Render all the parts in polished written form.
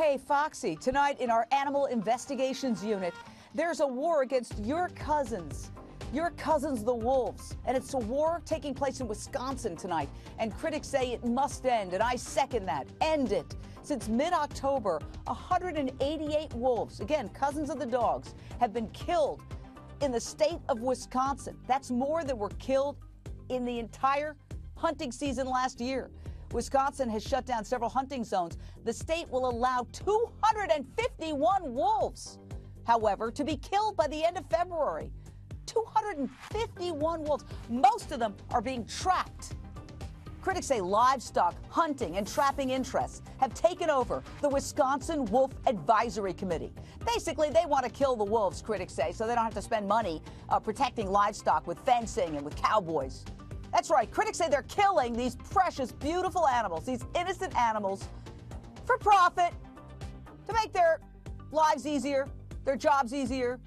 Hey, Foxy, tonight in our Animal Investigations Unit, there's a war against your cousins the wolves. And it's a war taking place in Wisconsin tonight. And critics say it must end, and I second that. End it. Since mid-October, 188 wolves, again, cousins of the dogs, have been killed in the state of Wisconsin. That's more than were killed in the entire hunting season last year. Wisconsin has shut down several hunting zones. The state will allow 251 wolves, however, to be killed by the end of February. 251 wolves. Most of them are being trapped. Critics say livestock, hunting, and trapping interests have taken over the Wisconsin Wolf Advisory Committee. Basically, they want to kill the wolves, critics say, so they don't have to spend money protecting livestock with fencing and with cowboys. That's right. Critics say they're killing these precious, beautiful animals, these innocent animals, for profit, to make their lives easier, their jobs easier.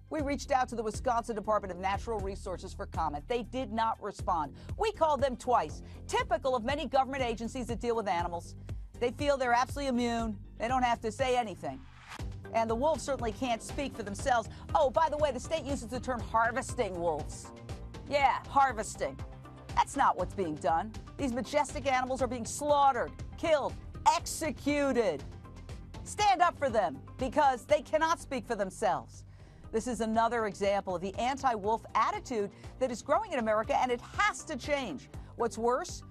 We reached out to the Wisconsin Department of Natural Resources for comment. They did not respond. We called them twice, typical of many government agencies that deal with animals. They feel they're absolutely immune. They don't have to say anything. And the wolves certainly can't speak for themselves. Oh, by the way, the state uses the term harvesting wolves. Yeah, harvesting. That's not what's being done. These majestic animals are being slaughtered, killed, executed. Stand up for them because they cannot speak for themselves. This is another example of the anti-wolf attitude that is growing in America, and it has to change. What's worse,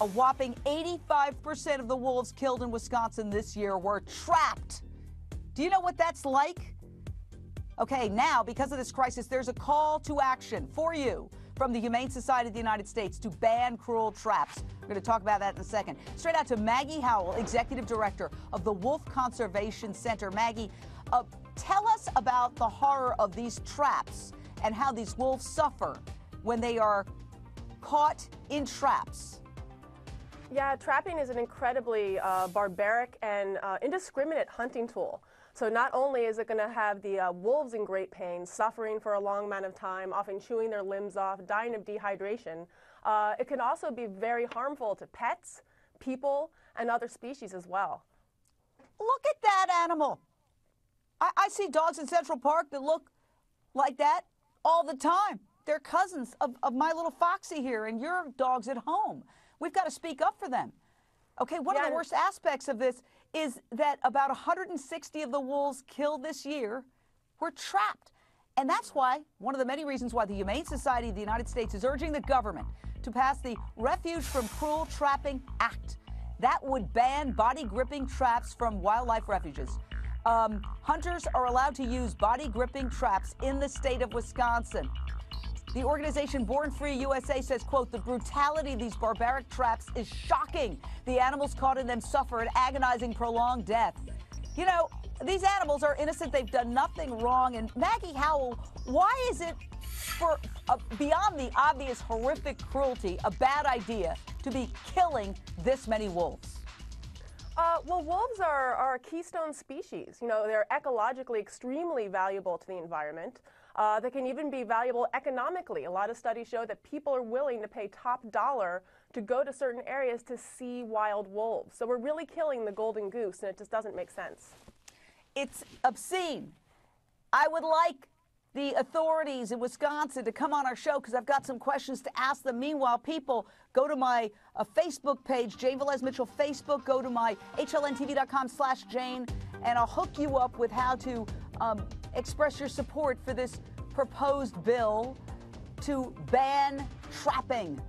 a whopping 85% of the wolves killed in Wisconsin this year were trapped. Do you know what that's like? Okay, now, because of this crisis, there's a call to action for you from the Humane Society of the United States to ban cruel traps. We're going to talk about that in a second. Straight out to Maggie Howell, Executive Director of the Wolf Conservation Center. Maggie, tell us about the horror of these traps and how these wolves suffer when they are caught in traps. Yeah, trapping is an incredibly barbaric and indiscriminate hunting tool. So not only is it going to have the wolves in great pain, suffering for a long amount of time, often chewing their limbs off, dying of dehydration, it can also be very harmful to pets, people, and other species as well. Look at that animal. I see dogs in Central Park that look like that all the time. They're cousins of my little Foxy here and your dogs at home. We've got to speak up for them. Okay, one of the worst aspects of this is that about 160 of the wolves killed this year were trapped. And that's why, one of the many reasons why the Humane Society of the United States is urging the government to pass the Refuge from Cruel Trapping Act. That would ban body-gripping traps from wildlife refuges. Hunters are allowed to use body-gripping traps in the state of Wisconsin. The organization Born Free USA says, quote, the brutality of these barbaric traps is shocking. The animals caught in them suffer an agonizing, prolonged death. You know, these animals are innocent. They've done nothing wrong. And Maggie Howell, why is it, for beyond the obvious horrific cruelty, a bad idea to be killing this many wolves? Well, wolves are a keystone species. You know, they're ecologically extremely valuable to the environment. They can even be valuable economically. A lot of studies show that people are willing to pay top dollar to go to certain areas to see wild wolves. So we're really killing the golden goose, and it just doesn't make sense. It's obscene. I would like the authorities in Wisconsin to come on our show because I've got some questions to ask them. Meanwhile, people, go to my Facebook page, Jane Velez-Mitchell Facebook, go to my hlntv.com/Jane, and I'll hook you up with how to express your support for this proposed bill to ban trapping.